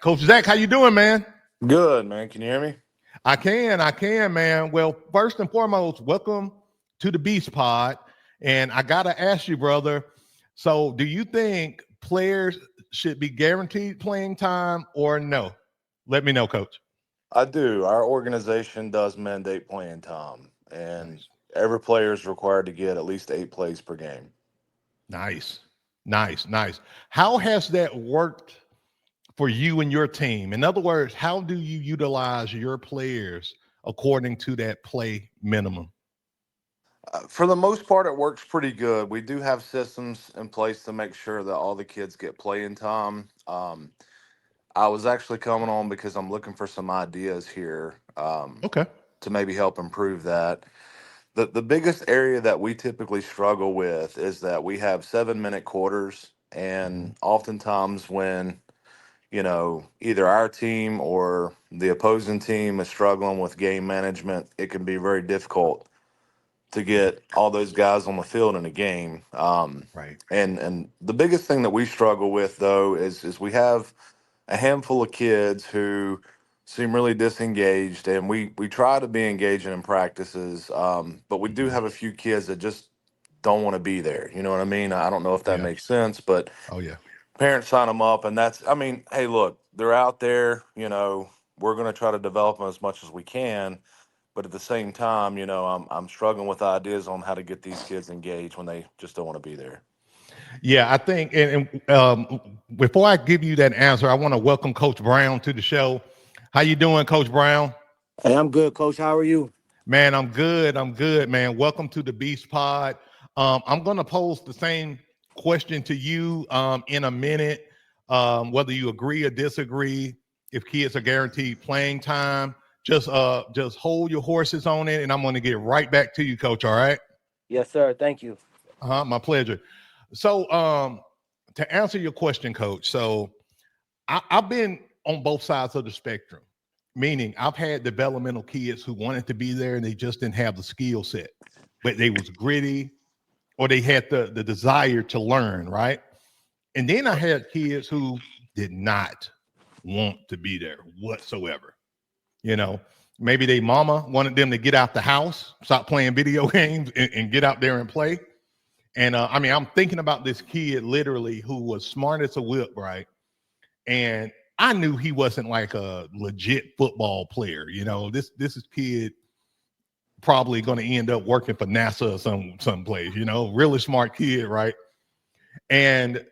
Coach Zach, how you doing, man? Good, man. Can you hear me? I can, man. Well, first and foremost, welcome to the Beast Pod. And I gotta ask you, brother. So, do you think players should be guaranteed playing time or no? Let me know, Coach. I do. Our organization does mandate playing time, and Nice, every player is required to get at least 8 plays per game. nice, nice. How has that worked for you and your team? In other words, how do you utilize your players according to that play minimum? For the most part, it works pretty good. We do have systems in place to make sure that all the kids get playing time. I was actually coming on because I'm looking for some ideas here Okay. to maybe help improve that. The biggest area that we typically struggle with is that we have 7 minute quarters, Mhm. and oftentimes when either our team or the opposing team is struggling with game management, it can be very difficult to get all those guys on the field in a game. Right. And the biggest thing that we struggle with though is we have a handful of kids who seem really disengaged, and we try to be engaging in practices, but we do Mhm. have a few kids that just don't want to be there. You know what I mean? I don't know if that Yeah. makes sense, but Oh yeah. parents sign them up, and that's, I mean, hey, look, they're out there, we're going to try to develop them as much as we can, but at the same time, I'm struggling with ideas on how to get these kids engaged when they just don't want to be there. Yeah, I think, and before I give you that answer, I want to welcome Coach Brown to the show. How you doing, Coach Brown? Hey, I'm good, Coach. How are you? Man, I'm good. I'm good, man. Welcome to the Beast Pod. I'm going to pose the same question to you in a minute, whether you agree or disagree. If kids are guaranteed playing time, just hold your horses on it, and I'm going to get right back to you, Coach. All right? Yes, sir. Thank you. My pleasure. So, to answer your question, Coach, so I've been on both sides of the spectrum, meaning I've had developmental kids who wanted to be there and they just didn't have the skill set, but they was gritty or they had the desire to learn, right? And then I had kids who did not want to be there whatsoever. You know, maybe they mama wanted them to get out the house, stop playing video games, and get out there and play. And I mean, I'm thinking about this kid literally who was smart as a whip, right? And I knew he wasn't like a legit football player. You know, this is kid probably going to end up working for NASA or someplace. You know, really smart kid, right? And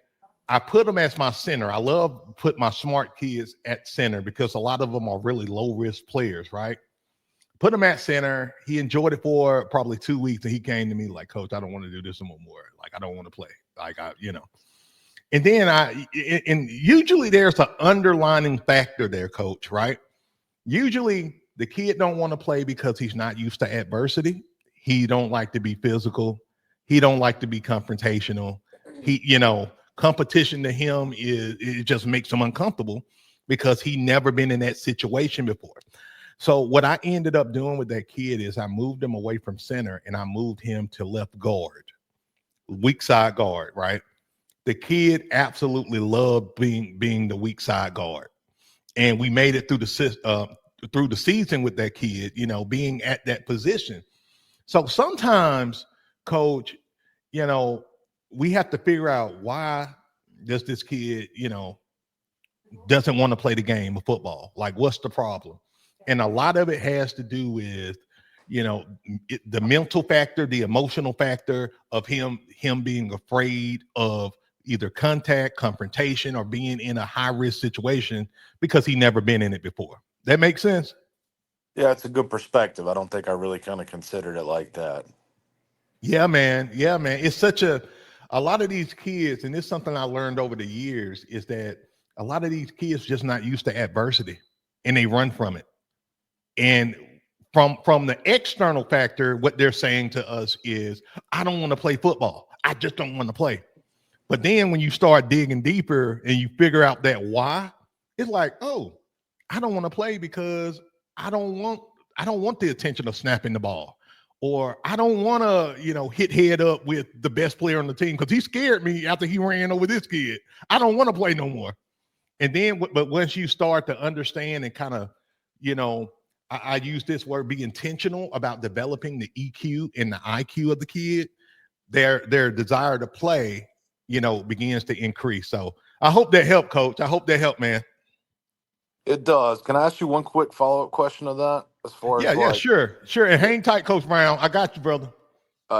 I put him as my center. I love put my smart kids at center because a lot of them are really low risk players, right? Put him at center. He enjoyed it for probably 2 weeks, and he came to me like, "Coach, I don't want to do this anymore. Like, I don't want to play. Like, And then and usually there's an underlining factor there, Coach. Right? Usually the kid don't want to play because he's not used to adversity. He don't like to be physical. He don't like to be confrontational. Competition to him is it just makes him uncomfortable because he never been in that situation before. So what I ended up doing with that kid is I moved him away from center and I moved him to left guard, weak side guard, right? The kid absolutely loved being the weak side guard, and we made it through the season with that kid, being at that position. So sometimes, coach, you know, we have to figure out why does this kid, doesn't want to play the game of football. Like, what's the problem? And a lot of it has to do with, the mental factor, the emotional factor of him being afraid of either contact, confrontation, or being in a high risk situation because he never been in it before. That makes sense. Yeah, it's a good perspective. I don't think I really kind of considered it like that. Yeah, man. Yeah, man. It's such a lot of these kids, and it's something I learned over the years, is that a lot of these kids just not used to adversity and they run from it. And from the external factor, what they're saying to us is, I don't want to play football. I just don't want to play. But then when you start digging deeper and you figure out that why, it's like, oh, I don't want to play because I don't want I don't want the attention of snapping the ball. Or I don't want to, hit head up with the best player on the team because he scared me after he ran over this kid. I don't want to play no more. And then, but once you start to understand and kind of, I use this word, be intentional about developing the EQ and the IQ of the kid, their desire to play, begins to increase. So I hope that helped, Coach. I hope that helped, man. It does. Can I ask you one quick follow-up question of that? As far as Yeah, sure. And hang tight, Coach Brown. I got you, brother.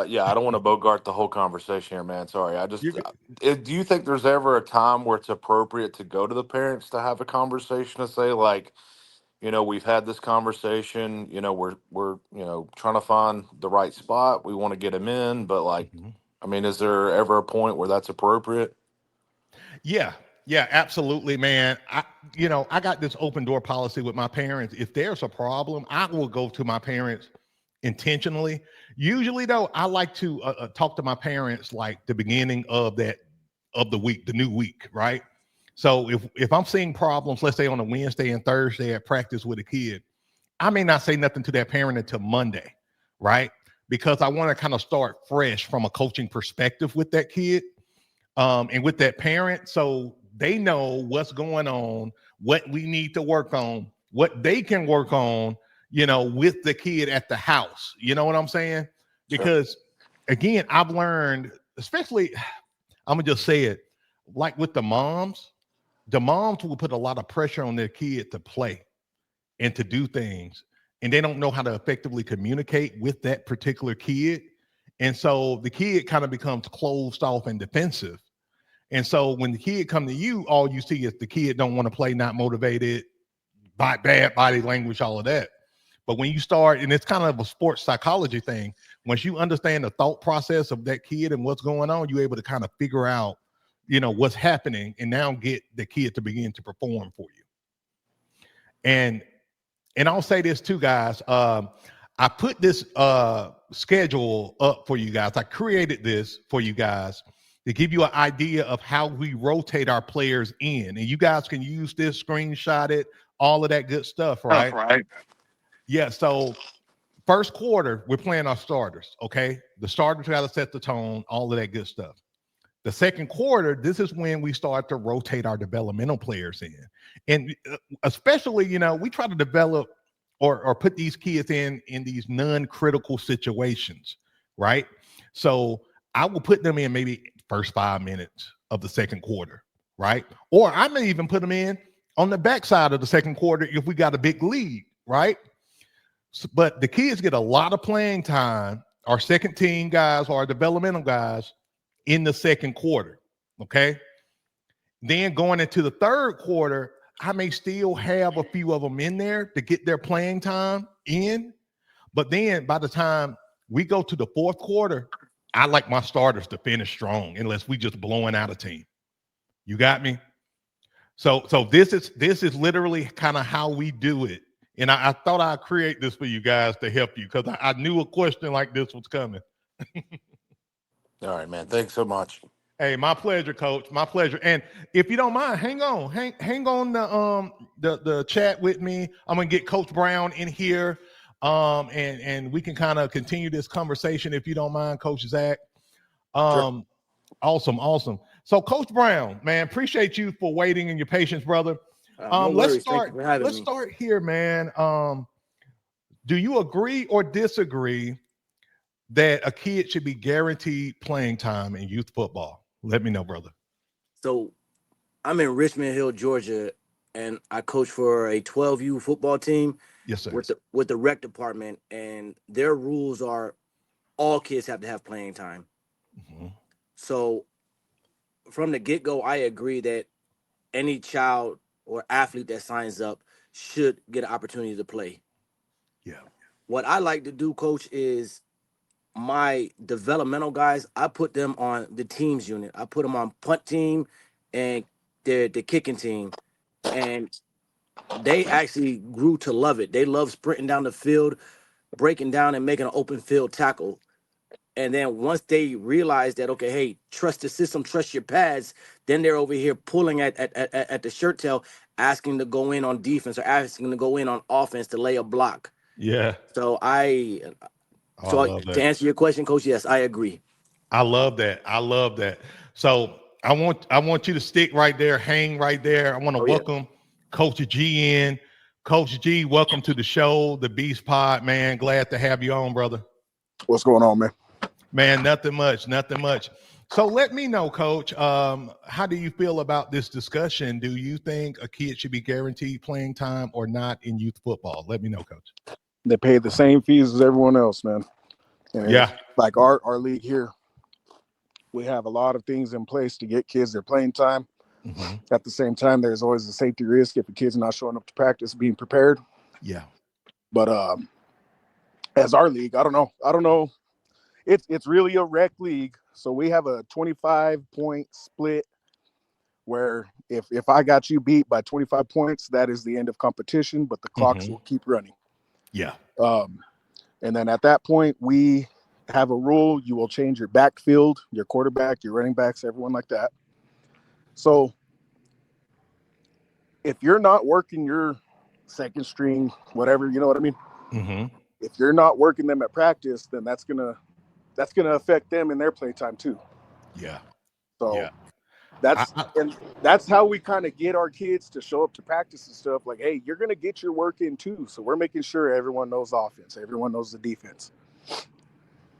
Yeah, I don't want to bogart the whole conversation here, man. Sorry. You're good. Do you think there's ever a time where it's appropriate to go to the parents to have a conversation to say, like, we've had this conversation, we're trying to find the right spot. We want to get him in, but like, Mhm. I mean, is there ever a point where that's appropriate? Yeah, absolutely, man. I got this open door policy with my parents. If there's a problem, I will go to my parents intentionally. Usually, though, I like to talk to my parents like the beginning of the week, the new week, right? So if I'm seeing problems, let's say on a Wednesday and Thursday at practice with a kid, I may not say nothing to that parent until Monday, right? Because I want to kind of start fresh from a coaching perspective with that kid, and with that parent, so they know what's going on, what we need to work on, what they can work on, with the kid at the house. You know what I'm saying? Sure. Because again, I've learned, especially, I'm gonna just say it, like with the moms will put a lot of pressure on their kid to play and to do things, and they don't know how to effectively communicate with that particular kid. And so the kid kind of becomes closed off and defensive. And so when the kid come to you, all you see is the kid don't want to play, not motivated, bad body language, all of that. But when you start, and it's kind of a sports psychology thing, once you understand the thought process of that kid and what's going on, you're able to kind of figure out, what's happening, and now get the kid to begin to perform for you. And I'll say this too, guys. I put this schedule up for you guys. I created this for you guys to give you an idea of how we rotate our players in. And you guys can use this, screenshot it, all of that good stuff, right? Right. Yeah. So first quarter, we're playing our starters, okay? The starters got to set the tone, all of that good stuff. The second quarter, this is when we start to rotate our developmental players in. And especially, we try to develop or put these kids in these non-critical situations, right? So I will put them in maybe first 5 minutes of the second quarter, right? Or I may even put them in on the backside of the second quarter if we got a big lead, right? So, but the kids get a lot of playing time, our second team guys or our developmental guys, in the second quarter, okay? Then going into the third quarter, I may still have a few of them in there to get their playing time in. But then by the time we go to the fourth quarter, I like my starters to finish strong unless we just blowing out a team. You got me? So this is literally kind of how we do it. And I thought I'd create this for you guys to help you, because I knew a question like this was coming. All right, man. Thanks so much. Hey, my pleasure, Coach. My pleasure. And if you don't mind, hang on the chat with me. I'm gonna get Coach Brown in here, and we can kind of continue this conversation if you don't mind, Coach Zach. Sure. Awesome. So, Coach Brown, man, appreciate you for waiting and your patience, brother. No worries. Thank you for having Let's me. start here, man. Do you agree or disagree that a kid should be guaranteed playing time in youth football? Let me know, brother. So I'm in Richmond Hill, Georgia, and I coach for a 12U football team Yes, sir. with the rec department, and their rules are all kids have to have playing time. Mhm. So from the get-go, I agree that any child or athlete that signs up should get an opportunity to play. Yeah. What I like to do, coach, is my developmental guys, I put them on the teams unit. I put them on punt team and the kicking team. And they actually grew to love it. They love sprinting down the field, breaking down and making an open field tackle. And then once they realize that, okay, hey, trust the system, trust your pads, then they're over here pulling at the shirt tail, asking to go in on defense or asking to go in on offense to lay a block. Yeah. So I love to that. answer your question, coach, yes, I agree. I love that. So I want you to stick right there, hang right there. I want to welcome Coach G in. Coach G, welcome to the show, the Beast Pod, man. Glad to have you on, brother. What's going on, man? Man, nothing much. So let me know, Coach, how do you feel about this discussion? Do you think a kid should be guaranteed playing time or not in youth football? Let me know, Coach. They pay the same fees as everyone else, man. And yeah. Like our league here, we have a lot of things in place to get kids their playing time. Mm-hmm. At the same time, there's always a safety risk if a kid's not showing up to practice, being prepared. Yeah. But as our league, I don't know. It's really a rec league. So we have a 25-point split where if I got you beat by 25 points, that is the end of competition, but the clocks will keep running. Yeah. And then at that point, we have a rule. You will change your backfield, your quarterback, your running backs, everyone like that. So if you're not working your second string, whatever, you know what I mean? Mm-hmm. If you're not working them at practice, then that's gonna affect them in their playtime too. Yeah. So that's how we kind of get our kids to show up to practice and stuff. Like, hey, you're gonna get your work in too. So we're making sure everyone knows offense, everyone knows the defense.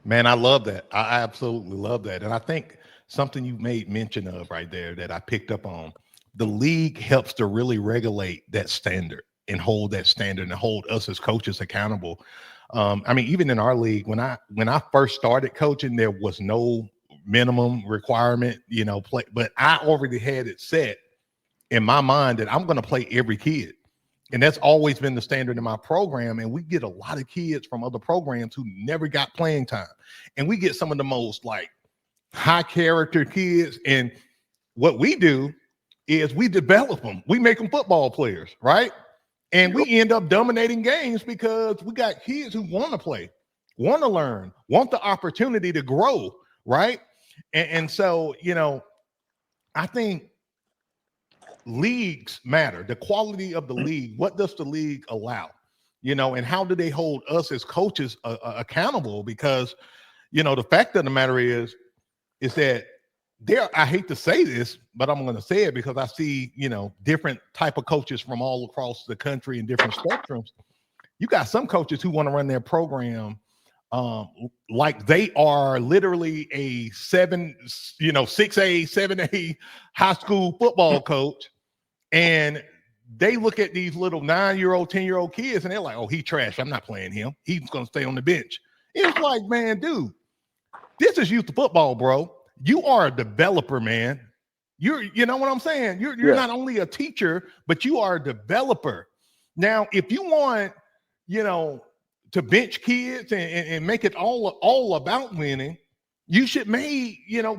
Man, I love that. I absolutely love that. And I think something you made mention of right there that I picked up on, the league helps to really regulate that standard and hold that standard and hold us as coaches accountable. I mean, even in our league, when I first started coaching, there was no minimum requirement, play, but I already had it set in my mind that I'm going to play every kid. And that's always been the standard in my program. And we get a lot of kids from other programs who never got playing time. And we get some of the most like high character kids. And what we do is we develop them. We make them football players, right? And we end up dominating games because we got kids who want to play, want to learn, want the opportunity to grow, right? And so, I think leagues matter. The quality of the league. What does the league allow? And how do they hold us as coaches accountable? Because, the fact of the matter is that I hate to say this, but I'm going to say it because I see, different type of coaches from all across the country in different spectrums. You got some coaches who want to run their program like they are literally a 6A, 7A high school football coach. And they look at these little 9-year-old, 10-year-old kids and they're like, oh, he trash. I'm not playing him. He's going to stay on the bench. It's like, man, dude, this is youth football, bro. You are a developer, man. You know what I'm saying? You're not only a teacher, but you are a developer. Now, if you want, to bench kids and make it all about winning, you should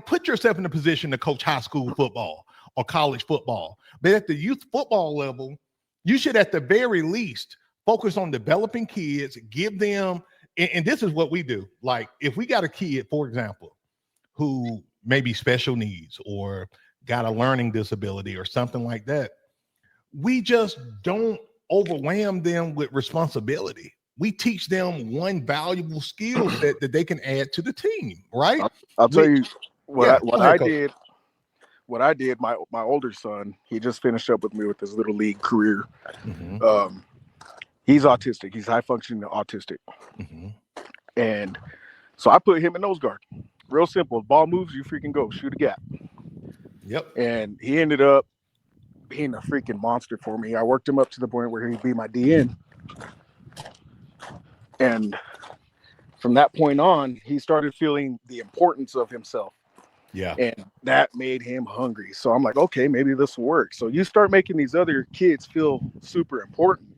put yourself in a position to coach high school football or college football. But at the youth football level, you should at the very least focus on developing kids, give them, and this is what we do. Like if we got a kid, for example, who maybe special needs or got a learning disability or something like that, we just don't overwhelm them with responsibility. We teach them one valuable skill set that they can add to the team, right? I'll tell you what I did. What I did, my older son, he just finished up with me with his little league career. Mm-hmm. He's autistic. He's high functioning autistic. Mm-hmm. And so I put him in nose guard. Real simple. Ball moves, you freaking go. Shoot a gap. Yep. And he ended up being a freaking monster for me. I worked him up to the point where he'd be my DN. And from that point on, he started feeling the importance of himself. Yeah. And that made him hungry. So I'm like, okay, maybe this will work. So you start making these other kids feel super important.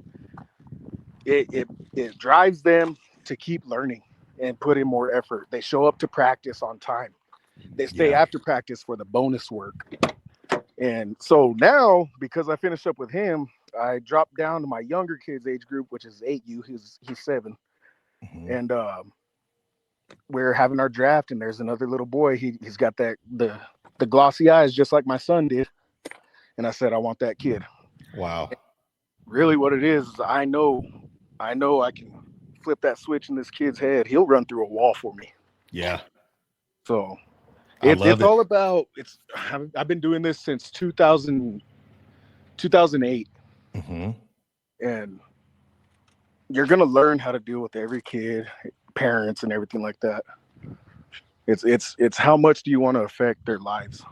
It drives them to keep learning and put in more effort. They show up to practice on time. They stay after practice for the bonus work. And so now, because I finished up with him, I dropped down to my younger kids age group, which is 8U. He's 7. Mm-hmm. And we're having our draft, and there's another little boy. He's got the glossy eyes just like my son did. And I said, I want that kid. Wow. And really what it is I know I can flip that switch in this kid's head. He'll run through a wall for me. Yeah. So It's all about I've been doing this since 2008, Mm-hmm. and you're gonna learn how to deal with every kid, parents, and everything like that. It's how much do you want to affect their lives?